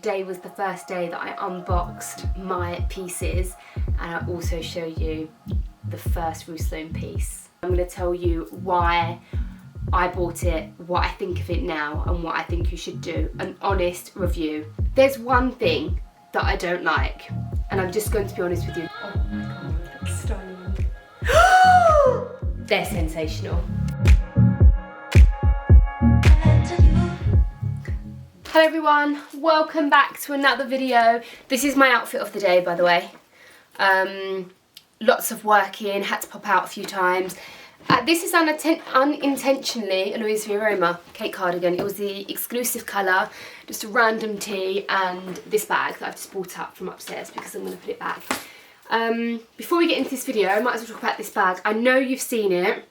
today was the first day that I unboxed my pieces, and I'll also show you the first Rue Sloane piece. I'm going to tell you why I bought it, what I think of it now, and what I think you should do. An honest review. There's one thing that I don't like, and I'm just going to be honest with you. Oh my god, that's stunning. They're sensational. Hello everyone, welcome back to another video. This is my outfit of the day, by the way. Lots of working, had to pop out a few times. This is unintentionally a Luisaviaroma cake cardigan. It was the exclusive colour, just a random tee, and this bag that I've just brought up from upstairs because I'm going to put it back. Before we get into this video, I might as well talk about this bag. I know you've seen it,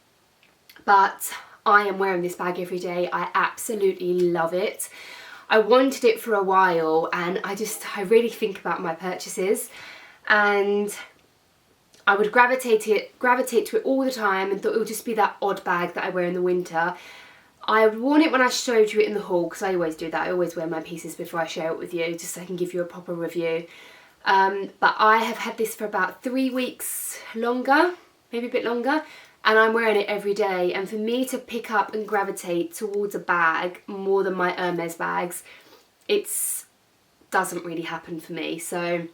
but I am wearing this bag every day. I absolutely love it. I wanted it for a while, and I really think about my purchases, and I would gravitate to it all the time and thought it would just be that odd bag that I wear in the winter. I had worn it when I showed you it in the haul, because I always do that. I always wear my pieces before I share it with you, just so I can give you a proper review. But I have had this for about 3 weeks longer, maybe a bit longer, and I'm wearing it every day. And for me to pick up and gravitate towards a bag more than my Hermes bags, it doesn't really happen for me. So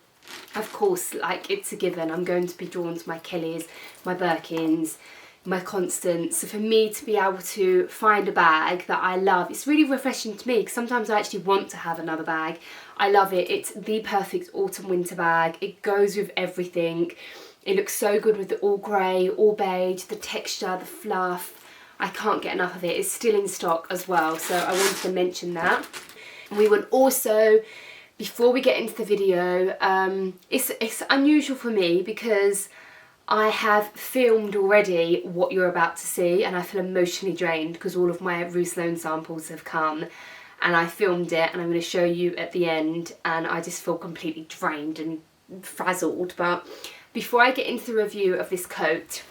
of course, like, it's a given, I'm going to be drawn to my Kellys, my Birkins, my Constants. So for me to be able to find a bag that I love, it's really refreshing to me, because sometimes I actually want to have another bag. I love it. It's the perfect autumn winter bag. It goes with everything. It looks so good with the all grey, all beige, the texture, the fluff. I can't get enough of it. It's still in stock as well, so I wanted to mention that. And we would also, before we get into the video, it's unusual for me because I have filmed already what you're about to see, and I feel emotionally drained because all of my Rue Sloane samples have come, and I filmed it, and I'm going to show you at the end, and I just feel completely drained and frazzled. But before I get into the review of this coat,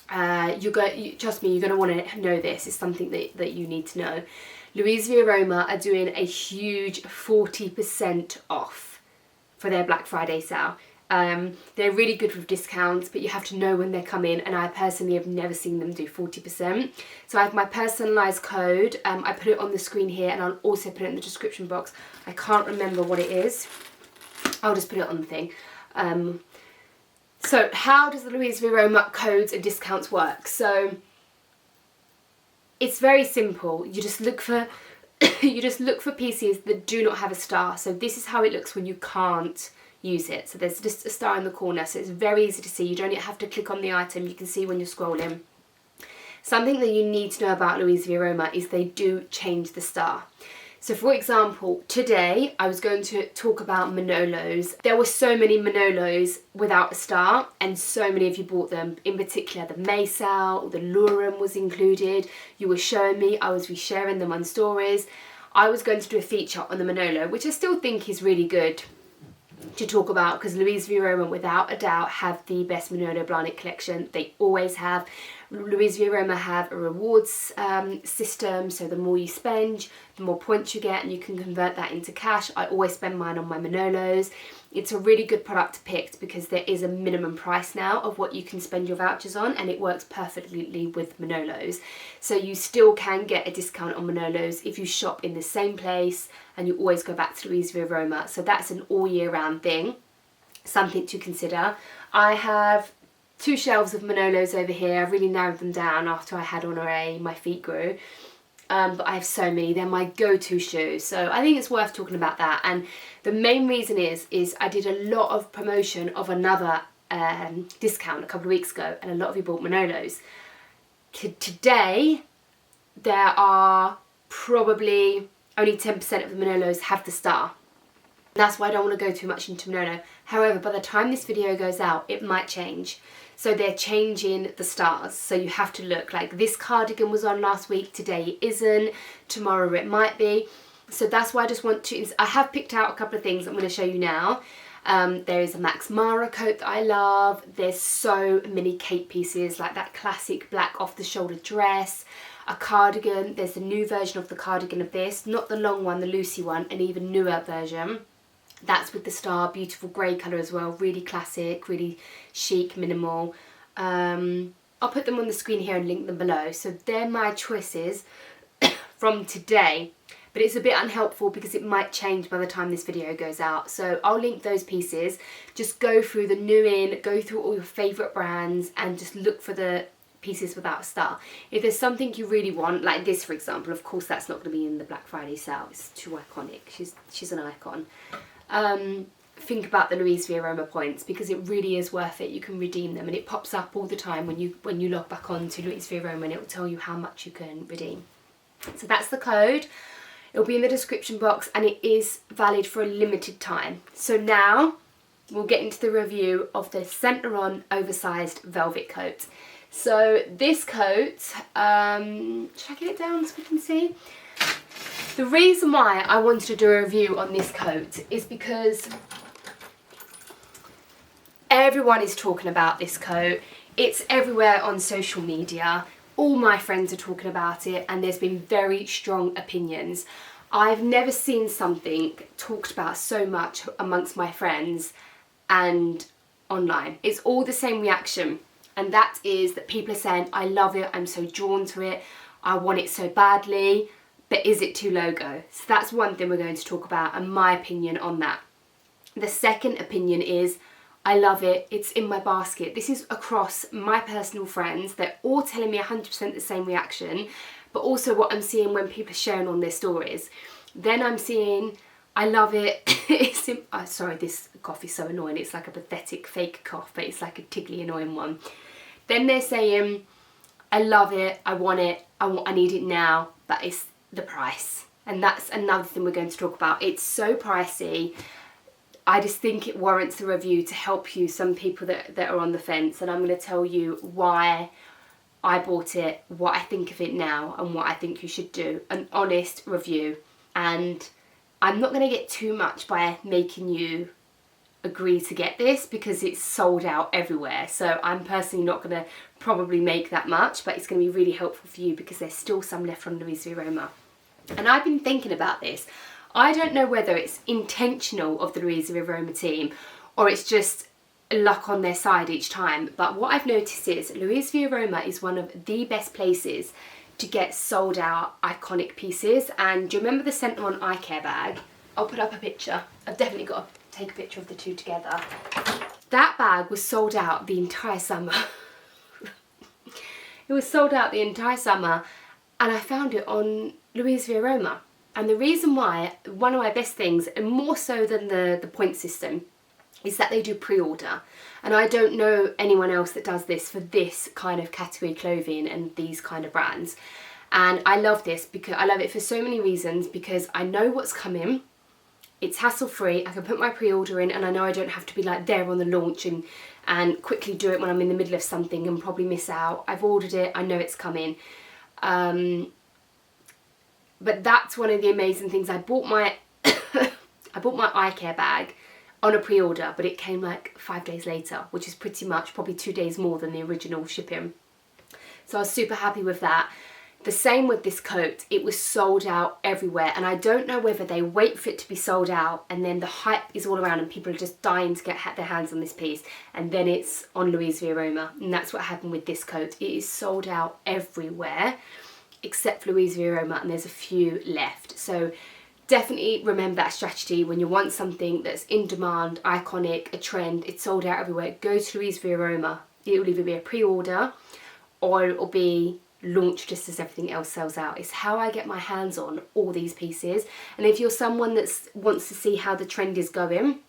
trust me, you're going to want to know this. It's something that you need to know. Luisaviaroma are doing a huge 40% off for their Black Friday sale. They're really good with discounts, but you have to know when they're coming, and I personally have never seen them do 40%. So I have my personalised code. I put it on the screen here, and I'll also put it in the description box. I can't remember what it is. I'll just put it on the thing. So how does the Luisaviaroma codes and discounts work? So it's very simple. You just look for pieces that do not have a star. So this is how it looks when you can't use it. So there's just a star in the corner, so it's very easy to see. You don't have to click on the item. You can see when you're scrolling. Something that you need to know about Luisaviaroma is they do change the star. So for example, today I was going to talk about Manolos. There were so many Manolos without a star, and so many of you bought them. In particular, the May sale, the Laurent was included. You were showing me, I was resharing them on stories. I was going to do a feature on the Manolo, which I still think is really good to talk about, because Luisaviaroma, without a doubt, have the best Manolo Blahnik collection. They always have. Luisaviaroma have a rewards system, so the more you spend, the more points you get, and you can convert that into cash. I always spend mine on my Manolos. It's a really good product to pick because there is a minimum price now of what you can spend your vouchers on, and it works perfectly with Manolos. So you still can get a discount on Manolos if you shop in the same place and you always go back to Luisaviaroma. So that's an all year round thing, something to consider. I have 2 shelves of Manolos over here. I've really narrowed them down after I had Honoré, my feet grew. But I have so many. They're my go-to shoes. So I think it's worth talking about that. And the main reason is I did a lot of promotion of another discount a couple of weeks ago, and a lot of you bought Manolos. Today, there are probably only 10% of the Manolos have the star. That's why I don't want to go too much into Manolo. However, by the time this video goes out, it might change. So they're changing the stars. So you have to look. Like, this cardigan was on last week, today it isn't, tomorrow it might be. So that's why I just want to, I have picked out a couple of things I'm going to show you now. There is a Max Mara coat that I love. There's so many cape pieces, like that classic black off-the-shoulder dress, a cardigan. There's the new version of the cardigan of this, not the long one, the Lucy one, an even newer version. That's with the star, beautiful grey colour as well, really classic, really chic, minimal. I'll put them on the screen here and link them below. So they're my choices from today. But it's a bit unhelpful because it might change by the time this video goes out. So I'll link those pieces. Just go through the new in, go through all your favourite brands and just look for the pieces without a star. If there's something you really want, like this for example, of course that's not going to be in the Black Friday sale. It's too iconic. She's an icon. Think about the Luisaviaroma points because it really is worth it. You can redeem them and it pops up all the time when you log back on to Luisaviaroma and it will tell you how much you can redeem. So that's the code. It'll be in the description box and it is valid for a limited time. So now we'll get into the review of the Centre On oversized velvet coat. So this coat, should I get it down so we can see? The reason why I wanted to do a review on this coat is because everyone is talking about this coat. It's everywhere on social media. All my friends are talking about it and there's been very strong opinions. I've never seen something talked about so much amongst my friends and online. It's all the same reaction, and that is that people are saying, I love it, I'm so drawn to it, I want it so badly, but is it too logo? So that's one thing we're going to talk about and my opinion on that. The second opinion is, I love it, it's in my basket. This is across my personal friends. They're all telling me 100% the same reaction, but also what I'm seeing when people are sharing on their stories. Then I'm seeing, I love it. Sorry, this cough is so annoying. It's like a pathetic fake cough, but it's like a tickly annoying one. Then they're saying, I love it, I want it, I need it now, but it's the price. And that's another thing we're going to talk about. It's so pricey. I just think it warrants a review to help you, some people that are on the fence, and I'm going to tell you why I bought it, what I think of it now, and what I think you should do. An honest review. And I'm not going to get too much by making you agree to get this because it's sold out everywhere. So I'm personally not going to probably make that much, but it's going to be really helpful for you because there's still some left on Luisaviaroma. And I've been thinking about this. I don't know whether it's intentional of the Luisaviaroma team or it's just luck on their side each time, but what I've noticed is Luisaviaroma is one of the best places to get sold out iconic pieces. And do you remember the Centre On eye care bag? I'll put up a picture. I've definitely got to take a picture of the two together. That bag was sold out the entire summer. It was sold out the entire summer and I found it on Luisaviaroma. And the reason why, one of my best things, and more so than the point system, is that they do pre-order. And I don't know anyone else that does this for this kind of category clothing and these kind of brands. And I love this because I love it for so many reasons, because I know what's coming, it's hassle-free, I can put my pre-order in and I know I don't have to be like there on the launch and quickly do it when I'm in the middle of something and probably miss out. I've ordered it, I know it's coming. But that's one of the amazing things. I bought my I bought my eye care bag on a pre-order, but it came like 5 days later, which is pretty much probably 2 days more than the original shipping. So I was super happy with that. The same with this coat. It was sold out everywhere, and I don't know whether they wait for it to be sold out and then the hype is all around and people are just dying to get their hands on this piece, and then it's on Luisaviaroma, and that's what happened with this coat. It is sold out everywhere except for Luisaviaroma, and there's a few left. So definitely remember that strategy. When you want something that's in demand, iconic, a trend, it's sold out everywhere, go to Luisaviaroma. It will either be a pre-order or it will be launched just as everything else sells out. It's how I get my hands on all these pieces. And if you're someone that wants to see how the trend is going,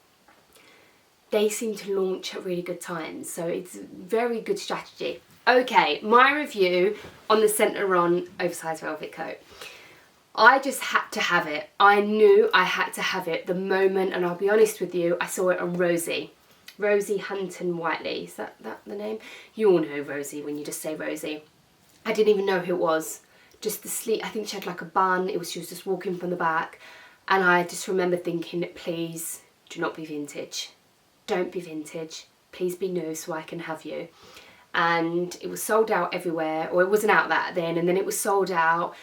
they seem to launch at really good times. So it's a very good strategy. Okay, my review on the Centre On oversized velvet coat. I just had to have it. I knew I had to have it the moment, and I'll be honest with you, I saw it on Rosie Hunton Whiteley. Is that the name? You all know Rosie when you just say Rosie. I didn't even know who it was. Just the sleeve, I think she had like a bun. She was just walking from the back. And I just remember thinking, please do not be vintage. don't be vintage, please be new so I can have you. And it was sold out everywhere, or it wasn't out that then, and then it was sold out.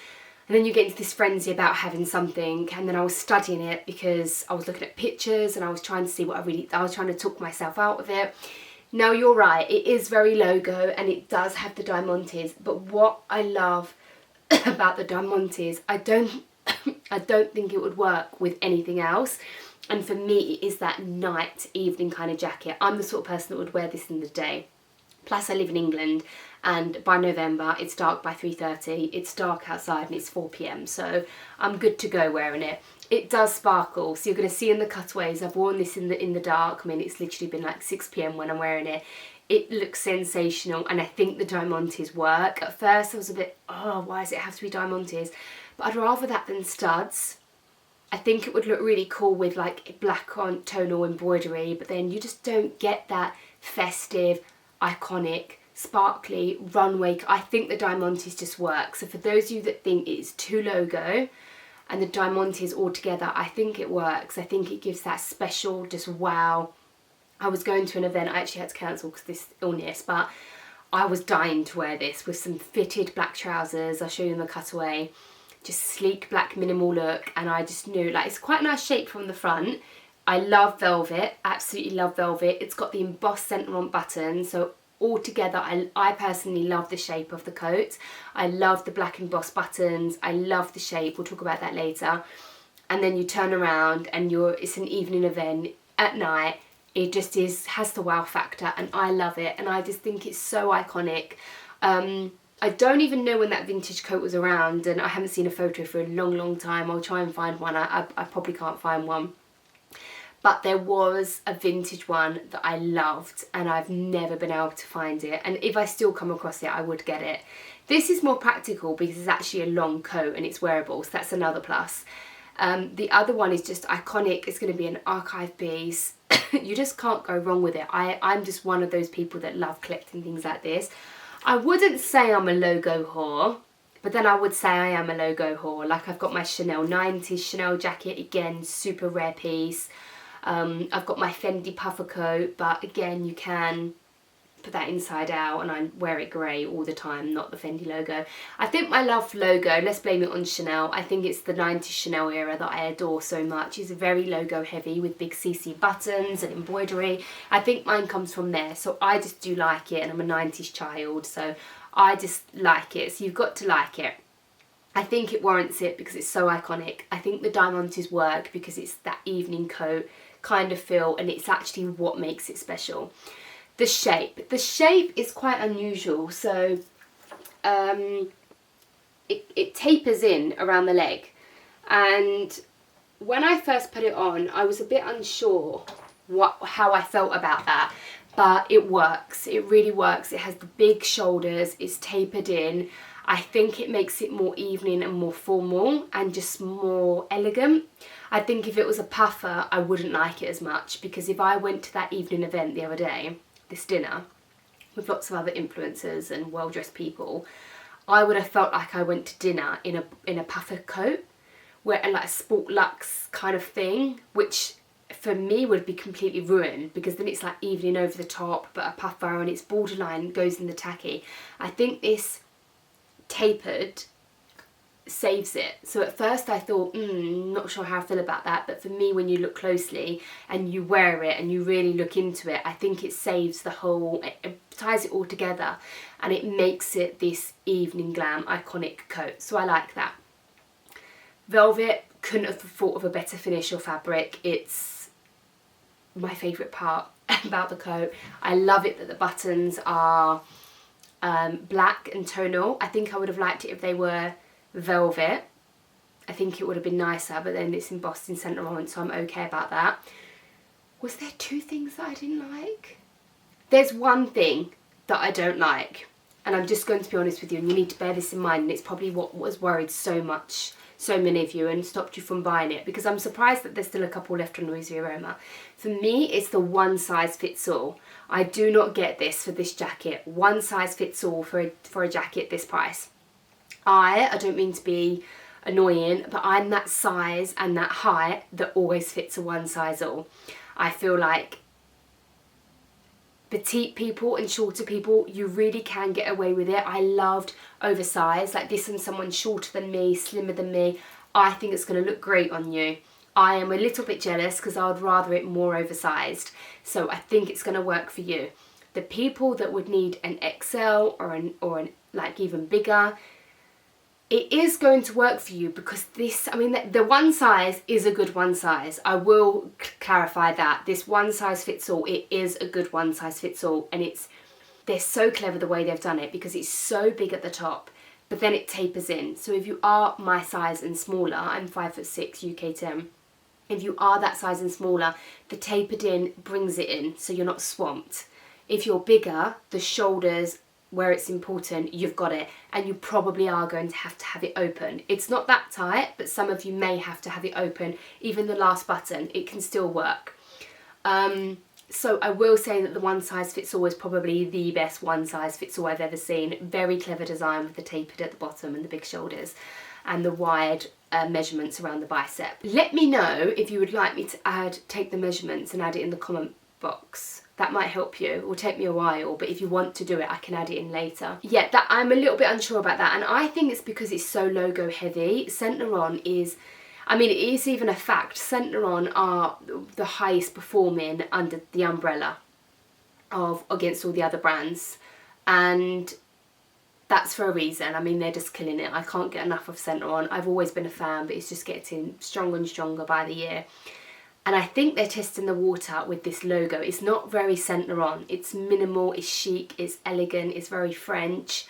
And then you get into this frenzy about having something, and then I was studying it because I was looking at pictures and I was trying to see what I was trying to talk myself out of it. Now you're right, it is very logo and it does have the diamantes, but what I love about the diamantes, I don't think it would work with anything else. And for me, it is that night, evening kind of jacket. I'm the sort of person that would wear this in the day. Plus I live in England, and by November it's dark by 3:30, it's dark outside and it's 4 p.m, so I'm good to go wearing it. It does sparkle, so you're going to see in the cutaways, I've worn this in the dark. I mean, it's literally been like 6 p.m. when I'm wearing it. It looks sensational, and I think the diamantes work. At first I was a bit, oh, why does it have to be diamantes? But I'd rather that than studs. I think it would look really cool with like black on tonal embroidery, but then you just don't get that festive, iconic, sparkly runway. I think the diamantes just work. So for those of you that think it's too logo and the diamantes all together, I think it works. I think it gives that special, just wow. I was going to an event, I actually had to cancel because of this illness, but I was dying to wear this with some fitted black trousers. I'll show you in the cutaway. Just sleek black minimal look, and I just knew, like, it's quite a nice shape from the front. I love velvet, absolutely love velvet. It's got the embossed centre on buttons, so altogether I personally love the shape of the coat. I love the black embossed buttons, I love the shape, we'll talk about that later. And then you turn around and it's an evening event at night. It just has the wow factor, and I love it, and I just think it's so iconic. I don't even know when that vintage coat was around, and I haven't seen a photo for a long time. I'll try and find one. I probably can't find one. But there was a vintage one that I loved, and I've never been able to find it. And if I still come across it, I would get it. This is more practical because it's actually a long coat and it's wearable, so that's another plus. The other one is just iconic. It's going to be an archive piece. You just can't go wrong with it. I'm just one of those people that love collecting things like this. I wouldn't say I'm a logo whore, but then I would say I am a logo whore. Like, I've got my Chanel 90s Chanel jacket, again, super rare piece. I've got my Fendi puffer coat, but again, you can put that inside out, and I wear it grey all the time, not the Fendi logo. I think my love for logo, let's blame it on Chanel. I think it's the 90s Chanel era that I adore so much. It's very logo heavy with big CC buttons and embroidery. I think mine comes from there, so I just do like it, and I'm a 90s child, so I just like it. So you've got to like it. I think it warrants it because it's so iconic. I think the diamantes work because it's that evening coat kind of feel, and it's actually what makes it special. The shape is quite unusual, so it tapers in around the leg, and when I first put it on I was a bit unsure how I felt about that, but it works, it really works. It has the big shoulders, it's tapered in. I think it makes it more evening and more formal and just more elegant. I think if it was a puffer I wouldn't like it as much, because if I went to that evening event the other day, this dinner, with lots of other influencers and well-dressed people, I would have felt like I went to dinner in a puffer coat, and like a sport luxe kind of thing, which for me would be completely ruined, because then it's like evening over the top, but a puffer, and it's borderline goes in the tacky. I think this tapered saves it. So at first I thought, not sure how I feel about that, but for me, when you look closely and you wear it and you really look into it, I think it saves the whole, it ties it all together, and it makes it this evening glam iconic coat. So I like that. Velvet, couldn't have thought of a better finish or fabric. It's my favourite part about the coat. I love it that the buttons are black and tonal. I think I would have liked it if they were velvet. I think it would have been nicer, but then it's embossed in centre on, so I'm okay about that. Was there two things that I didn't like? There's one thing that I don't like, and I'm just going to be honest with you, and you need to bear this in mind, and it's probably what was worried so many of you and stopped you from buying it, because I'm surprised that there's still a couple left on Luisaviaroma. For me, it's the one size fits all. I do not get this for this jacket. One size fits all for a jacket this price. I don't mean to be annoying, but I'm that size and that height that always fits a one size all. I feel like petite people and shorter people, you really can get away with it. I loved oversized, like this on someone shorter than me, slimmer than me. I think it's going to look great on you. I am a little bit jealous because I would rather it more oversized. So I think it's going to work for you. The people that would need an XL or an like even bigger, it is going to work for you because this, I mean, the one size is a good one size. I will clarify that. This one size fits all, it is a good one size fits all. And they're so clever the way they've done it because it's so big at the top, but then it tapers in. So if you are my size and smaller, I'm 5'6", UK 10. If you are that size and smaller, the tapered in brings it in, so you're not swamped. If you're bigger, the shoulders, where it's important, you've got it, and you probably are going to have it open. It's not that tight, but some of you may have to have it open. Even the last button, it can still work. So I will say that the one size fits all is probably the best one size fits all I've ever seen. Very clever design with the tapered at the bottom and the big shoulders and the wide measurements around the bicep. Let me know if you would like me to take the measurements and add it in the comment box. That might help you. It will take me a while, but if you want to do it, I can add it in later. Yeah, that I'm a little bit unsure about that, and I think it's because it's so logo heavy. Saint Laurent is, I mean, it is even a fact, Saint Laurent are the highest performing under the umbrella against all the other brands, and that's for a reason. I mean, they're just killing it. I can't get enough of Saint Laurent. I've always been a fan, but it's just getting stronger and stronger by the year. And I think they're testing the water with this logo. It's not very Saint Laurent. It's minimal, it's chic, it's elegant, it's very French.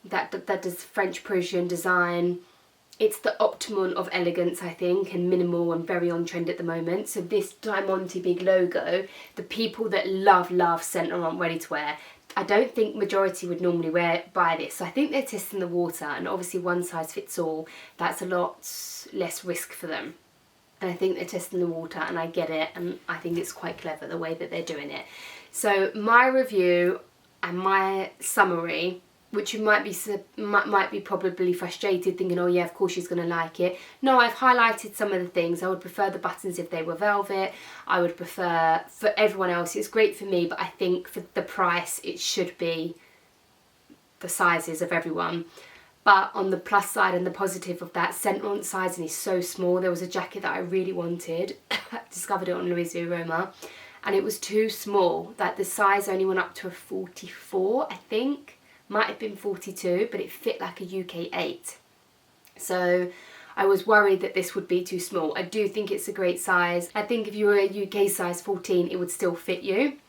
That does French Parisian design. It's the optimum of elegance, I think, and minimal and very on trend at the moment. So this Diamante big logo, the people that love Saint Laurent ready-to-wear, I don't think majority would normally buy this. So I think they're testing the water, and obviously one size fits all. That's a lot less risk for them. And I think they're testing the water, and I get it, and I think it's quite clever the way that they're doing it. So my review and my summary, which you might be probably frustrated thinking, oh yeah, of course she's going to like it. No, I've highlighted some of the things. I would prefer the buttons if they were velvet. I would prefer, for everyone else, it's great for me, but I think for the price it should be the sizes of everyone. But on the plus side and the positive of that, Saint Laurent sizing is so small. There was a jacket that I really wanted. I discovered it on Luisaviaroma, and it was too small. Like the size only went up to a 44, I think. Might have been 42, but it fit like a UK 8. So I was worried that this would be too small. I do think it's a great size. I think if you were a UK size 14, it would still fit you.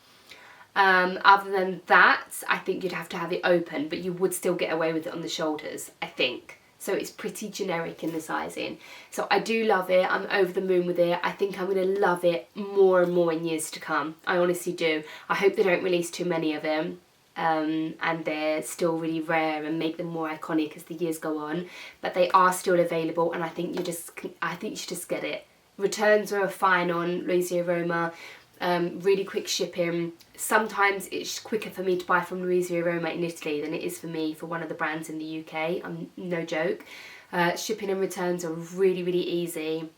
Other than that, I think you'd have to have it open, but you would still get away with it on the shoulders, I think. So it's pretty generic in the sizing. So I do love it. I'm over the moon with it. I think I'm going to love it more and more in years to come. I honestly do. I hope they don't release too many of them. And they're still really rare and make them more iconic as the years go on. But they are still available, and I think you should just get it. Returns are fine on Luisaviaroma. Really quick shipping. Sometimes it's quicker for me to buy from Luisaviaroma in Italy than it is for me for one of the brands in the UK. No joke. Shipping and returns are really, really easy.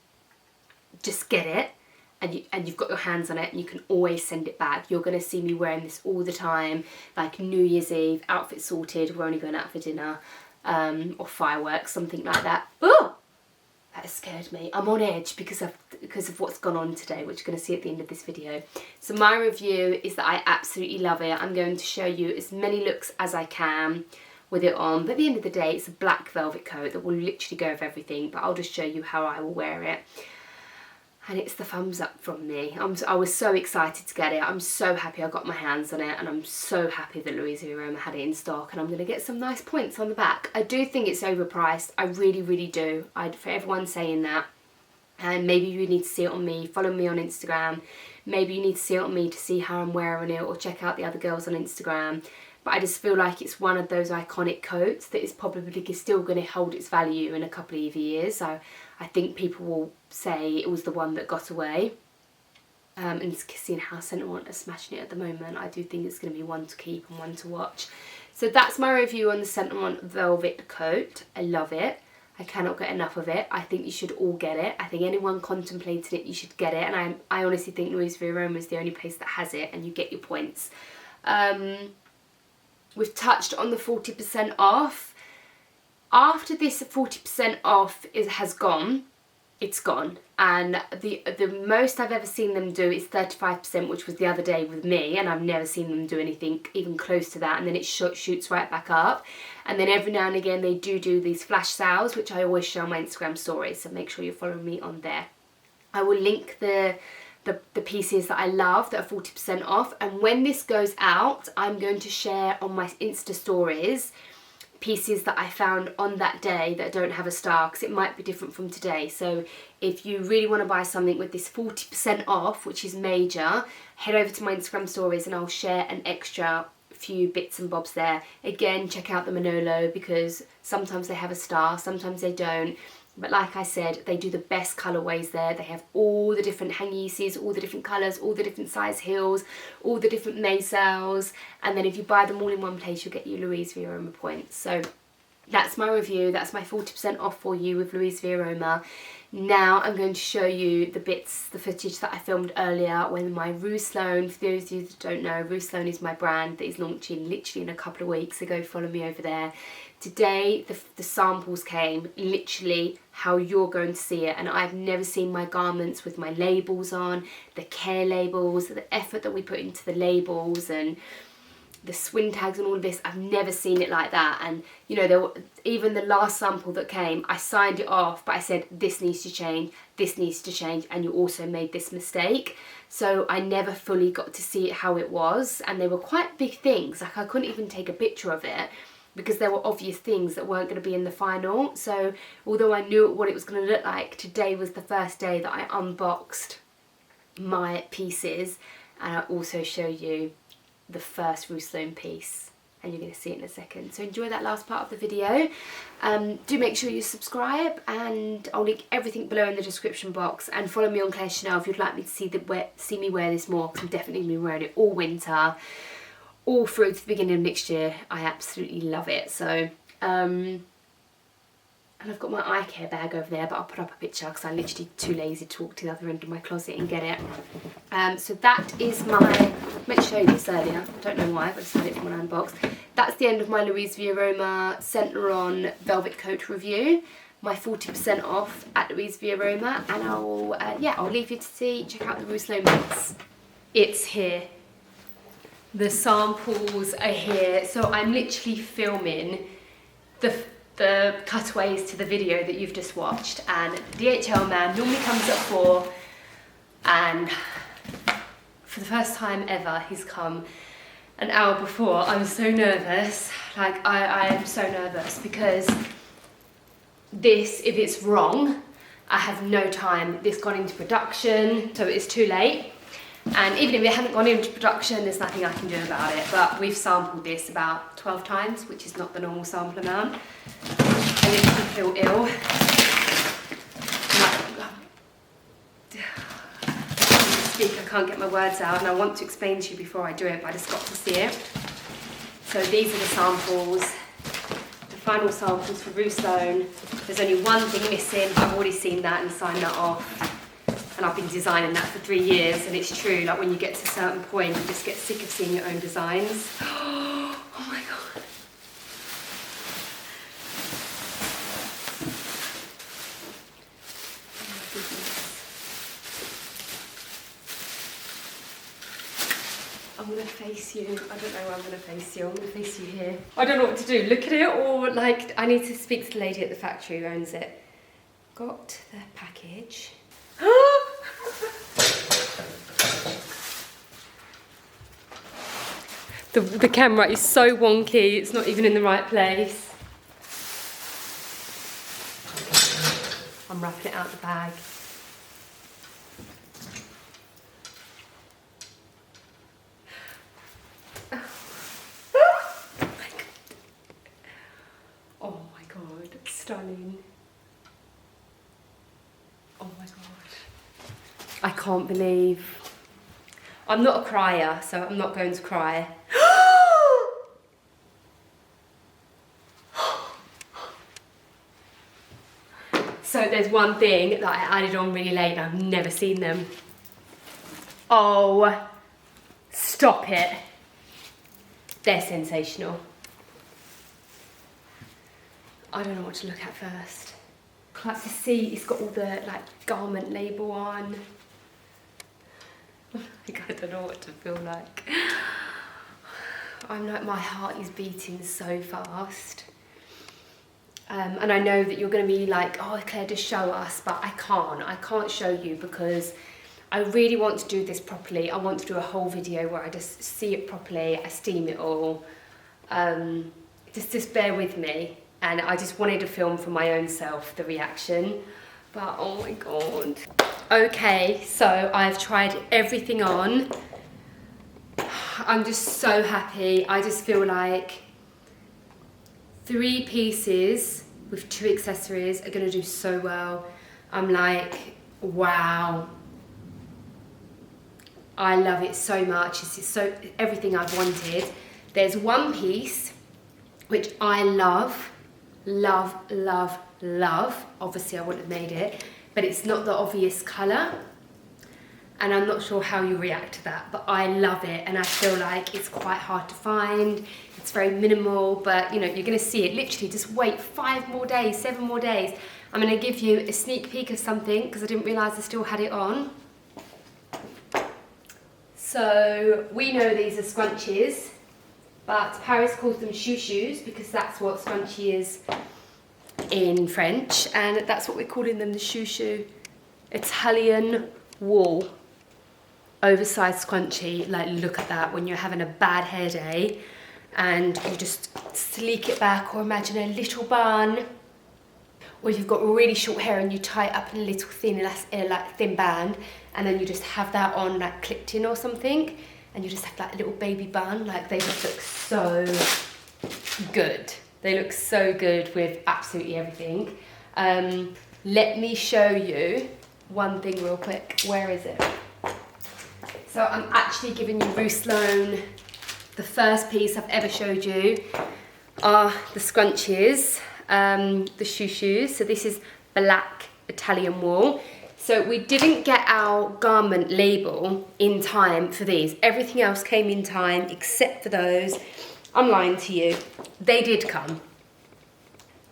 Just get it, and you've got your hands on it, and you can always send it back. You're going to see me wearing this all the time, like New Year's Eve, outfit sorted, we're only going out for dinner, or fireworks, something like that. Oh! That scared me. I'm on edge because of what's gone on today, which you're going to see at the end of this video. So my review is that I absolutely love it. I'm going to show you as many looks as I can with it on. But at the end of the day, it's a black velvet coat that will literally go with everything. But I'll just show you how I will wear it. And it's the thumbs up from me. I was so excited to get it. I'm so happy I got my hands on it, and I'm so happy that Luisaviaroma had it in stock, and I'm going to get some nice points on the back. I do think it's overpriced. I really, really do. For everyone saying that. And maybe you need to see it on me. Follow me on Instagram. Maybe you need to see it on me to see how I'm wearing it, or check out the other girls on Instagram. But I just feel like it's one of those iconic coats that is probably still going to hold its value in a couple of years. So I think people will say it was the one that got away. And seeing how Saint Laurent are smashing it at the moment, I do think it's going to be one to keep and one to watch. So that's my review on the Saint Laurent velvet coat. I love it. I cannot get enough of it. I think you should all get it. I think anyone contemplating it, you should get it. And I honestly think Luisaviaroma is the only place that has it, and you get your points. We've touched on the 40% off. After this 40% off has gone, it's gone. And the most I've ever seen them do is 35%, which was the other day with me, and I've never seen them do anything even close to that, and then it shoots right back up. And then every now and again they do these flash sales, which I always show on my Instagram stories, so make sure you're following me on there. I will link the pieces that I love that are 40% off, and when this goes out, I'm going to share on my Insta stories pieces that I found on that day that don't have a star, because it might be different from today. So if you really want to buy something with this 40% off, which is major, head over to my Instagram stories and I'll share an extra few bits and bobs there. Again, check out the Manolo, because sometimes they have a star, sometimes they don't. But like I said, they do the best colourways there. They have all the different hangieses, all the different colours, all the different size heels, all the different maysails. And then if you buy them all in one place, you'll get your Luisaviaroma points. So that's my review. That's my 40% off for you with Luisaviaroma. Now I'm going to show you the footage that I filmed earlier when my Rue Sloane, for those of you that don't know, Rue Sloane is my brand that is launching literally in a couple of weeks, so go follow me over there. Today the samples came literally how you're going to see it, and I've never seen my garments with my labels on, the care labels, the effort that we put into the labels and the swing tags and all of this. I've never seen it like that. And you know, even the last sample that came, I signed it off, but I said this needs to change, this needs to change, and you also made this mistake. So I never fully got to see it how it was, and they were quite big things. Like I couldn't even take a picture of it because there were obvious things that weren't going to be in the final. So although I knew what it was going to look like, today was the first day that I unboxed my pieces, and I also show you the first Rue Sloane piece, and you're going to see it in a second. So enjoy that last part of the video. Do make sure you subscribe, and I'll link everything below in the description box, and follow me on Claire Chanelle if you'd like me to see me wear this more, because I'm definitely going to be wearing it all winter, all through to the beginning of next year. I absolutely love it. So and I've got my eye care bag over there, but I'll put up a picture because I'm literally too lazy to walk to the other end of my closet and get it. So that is my, I meant to show you this earlier, I don't know why, but I just had it from when I unboxed. That's the end of my Luisaviaroma Saint Laurent velvet coat review. My 40% off at Luisaviaroma, and I'll leave you to check out the Rue Sloane bits. It's here. The samples are here. So I'm literally filming the cutaways to the video that you've just watched, and the DHL man normally comes at 4, and for the first time ever he's come an hour before. I'm so nervous, like I am so nervous, because this, if it's wrong, I have no time. This gone into production, so it's too late, and even if it hadn't gone into production, there's nothing I can do about it. But we've sampled this about 12 times, which is not the normal sample amount. I literally feel ill. I can't get my words out, and I want to explain to you before I do it, but I just got to see it. So these are the samples, the final samples for Rue Sloane. There's only one thing missing. I've already seen that and signed that off. And I've been designing that for 3 years, and it's true, like when you get to a certain point, you just get sick of seeing your own designs. Oh my God. Oh my goodness. I'm gonna face you. I don't know where I'm gonna face you. I'm gonna face you here. I don't know what to do. Look at it, or like, I need to speak to the lady at the factory who owns it. Got the package. The camera is so wonky, it's not even in the right place. I'm wrapping it out the bag. Oh my God, stunning. Oh my God. I can't believe. I'm not a crier, so I'm not going to cry. So there's one thing that I added on really late, and I've never seen them. Oh, stop it. They're sensational. I don't know what to look at first. I like to see it's got all the like garment label on. Like, I don't know what to feel like. I'm like, my heart is beating so fast. And I know that you're going to be like, oh Claire, just show us, but I can't show you because I really want to do this properly. I want to do a whole video where I just see it properly, I steam it all. Just bear with me. And I just wanted to film for my own self, the reaction. But oh my God. Okay, so I've tried everything on. I'm just so happy. I just feel like 3 pieces with 2 accessories are gonna do so well. I'm like, wow. I love it so much. It's just so everything I've wanted. There's one piece which I love, love, love, love. Obviously I wouldn't have made it, but it's not the obvious colour. And I'm not sure how you react to that, but I love it. And I feel like it's quite hard to find. It's very minimal, but you know, you're gonna see it. Literally just wait 5 more days, 7 more days. I'm gonna give you a sneak peek of something because I didn't realise I still had it on. So we know these are scrunchies, but Paris calls them chouchous because that's what scrunchie is in French, and that's what we're calling them, the chouchou. Italian wool oversized scrunchie. Like, look at that when you're having a bad hair day and you just sleek it back, or imagine a little bun, or you've got really short hair and you tie it up in a little thin like thin band, and then you just have that on like clipped in or something, and you just have like a little baby bun. Like, they just look so good. They look so good with absolutely everything. Let me show you one thing real quick. Where is it? So I'm actually giving you Rue Sloane. The first piece I've ever showed you are the scrunchies, the chouchous. So this is black Italian wool. So we didn't get our garment label in time for these. Everything else came in time except for those. I'm lying to you. They did come.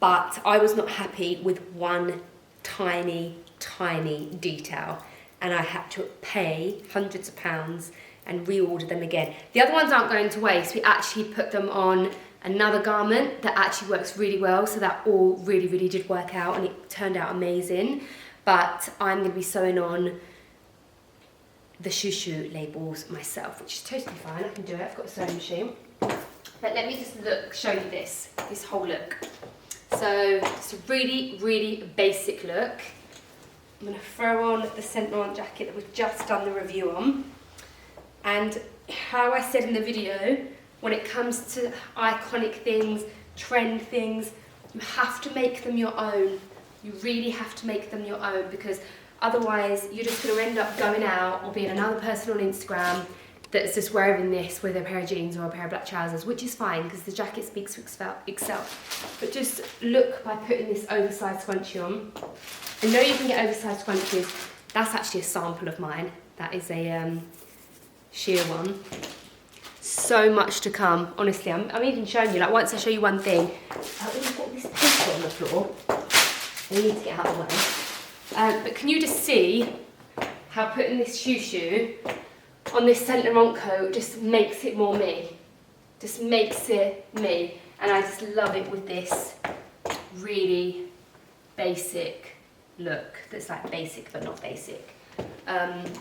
But I was not happy with one tiny detail, and I had to pay hundreds of pounds and reorder them again. The other ones aren't going to waste. We actually put them on another garment that actually works really well, so that all really did work out, and it turned out amazing. But I'm going to be sewing on the chouchou labels myself, which is totally fine. I can do it. I've got a sewing machine. But let me just show you this whole look. So it's a really basic look. I'm going to throw on the Saint Laurent jacket that we've just done the review on. And how I said in the video, when it comes to iconic things, trend things, you have to make them your own. You really have to make them your own, because otherwise you're just going to end up going out or being another person on Instagram that's just wearing this with a pair of jeans or a pair of black trousers, which is fine because the jacket speaks for itself. But just look by putting this oversized scrunchie on. I know you can get oversized scrunchies. That's actually a sample of mine. That is a sheer one. So much to come. Honestly, I'm even showing you, like, once I show you one thing, we've got this paper on the floor. I need to get out of the way. But can you just see how putting this chouchou on this Saint Laurent coat just makes it more me. Just makes it me. And I just love it with this really basic look that's like basic but not basic.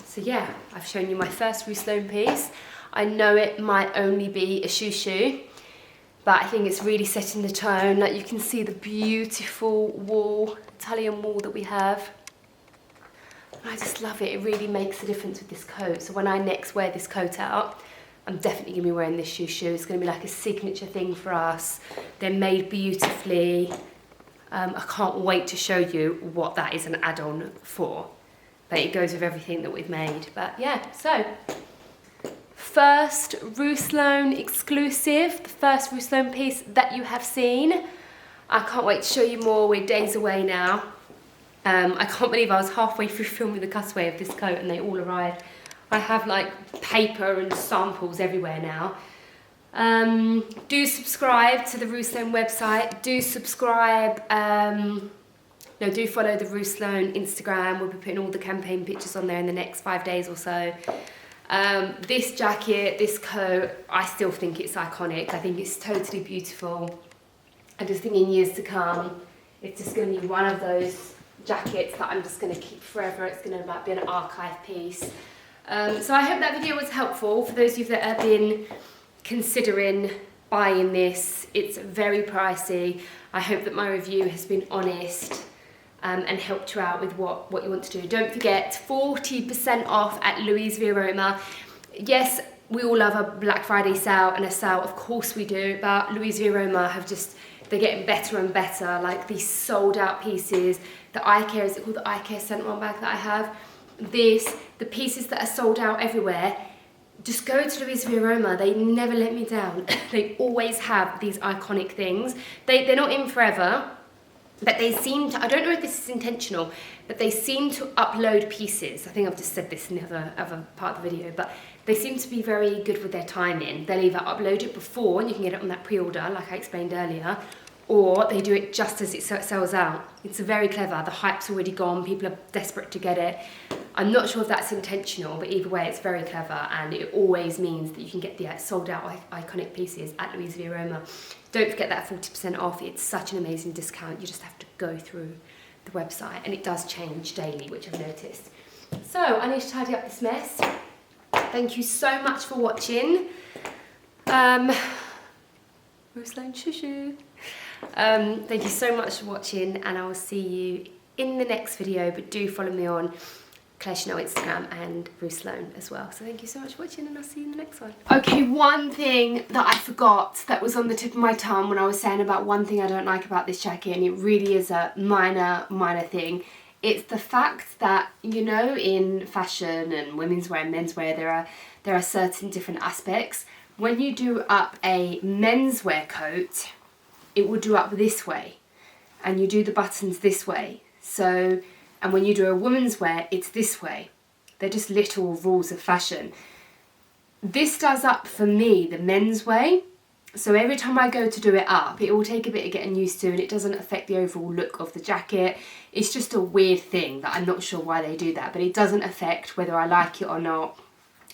So yeah, I've shown you my first Rue Sloane piece. I know it might only be a chouchou, but I think it's really setting the tone. Like, you can see the beautiful wool, Italian wool that we have. I just love it. It really makes a difference with this coat. So when I next wear this coat out, I'm definitely going to be wearing this chouchou. It's going to be like a signature thing for us. They're made beautifully. I can't wait to show you what that is an add-on for. But it goes with everything that we've made. But yeah, so first Rue Sloane exclusive, the first Rue Sloane piece that you have seen. I can't wait to show you more. We're days away now. I can't believe I was halfway through filming the cutaway of this coat and they all arrived. I have like paper and samples everywhere now. Do subscribe to the Rue Sloane website. Do subscribe, do follow the Rue Sloane Instagram. We'll be putting all the campaign pictures on there in the next 5 days or so. This jacket, this coat, I still think it's iconic. I think it's totally beautiful. I just think in years to come, it's just going to be one of those jackets that I'm just going to keep forever. It's going to like be an archive piece. So I hope that video was helpful for those of you that have been considering buying this. It's very pricey. I hope that my review has been honest and helped you out with what you want to do. Don't forget, 40% off at Luisaviaroma. Yes, we all love a Black Friday sale and a sale, of course we do, but Luisaviaroma have just, they're getting better and better. Like these sold out pieces, the eye care, is it called the eye care scent one bag that I have? The pieces that are sold out everywhere, just go to Luisaviaroma. They never let me down. They always have these iconic things. They're not in forever, but they seem to, I don't know if this is intentional, but they seem to upload pieces. I think I've just said this in the other part of the video, but they seem to be very good with their timing. They'll either upload it before and you can get it on that pre-order, like I explained earlier, or they do it just as it sells out. It's very clever. The hype's already gone. People are desperate to get it. I'm not sure if that's intentional, but either way, it's very clever, and it always means that you can get the sold out iconic pieces at Luisaviaroma. Don't forget that 40% off. It's such an amazing discount. You just have to go through the website, and it does change daily, which I've noticed. So I need to tidy up this mess. Thank you so much for watching. Rue Sloane, shoo-shoo. Thank you so much for watching, and I will see you in the next video, but do follow me on Chanelle Instagram and Rue Sloane as well. So thank you so much for watching, and I'll see you in the next one. Okay, one thing that I forgot that was on the tip of my tongue when I was saying about one thing I don't like about this jacket, and it really is a minor thing. It's the fact that, you know, in fashion and women's wear and menswear, there are certain different aspects. When you do up a menswear coat, it will do up this way, and you do the buttons this way. So, and when you do a woman's wear, it's this way. They're just little rules of fashion. This does up for me the men's way. So every time I go to do it up, it will take a bit of getting used to, and it doesn't affect the overall look of the jacket. It's just a weird thing that I'm not sure why they do that, but it doesn't affect whether I like it or not.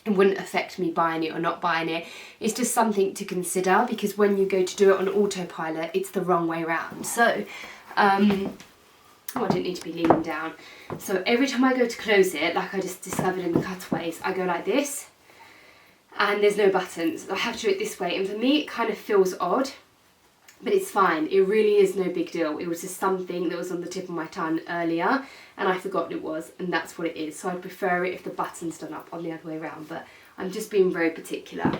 It wouldn't affect me buying it or not buying it. It's just something to consider, because when you go to do it on autopilot, it's the wrong way around. So, oh, I didn't need to be leaning down. So every time I go to close it, like I just discovered in the cutaways, I go like this, and there's no buttons. I have to do it this way, and for me it kind of feels odd, but it's fine. It really is no big deal. It was just something that was on the tip of my tongue earlier, and I forgot it was, and that's what it is. So I'd prefer it if the button's done up on the other way around, but I'm just being very particular.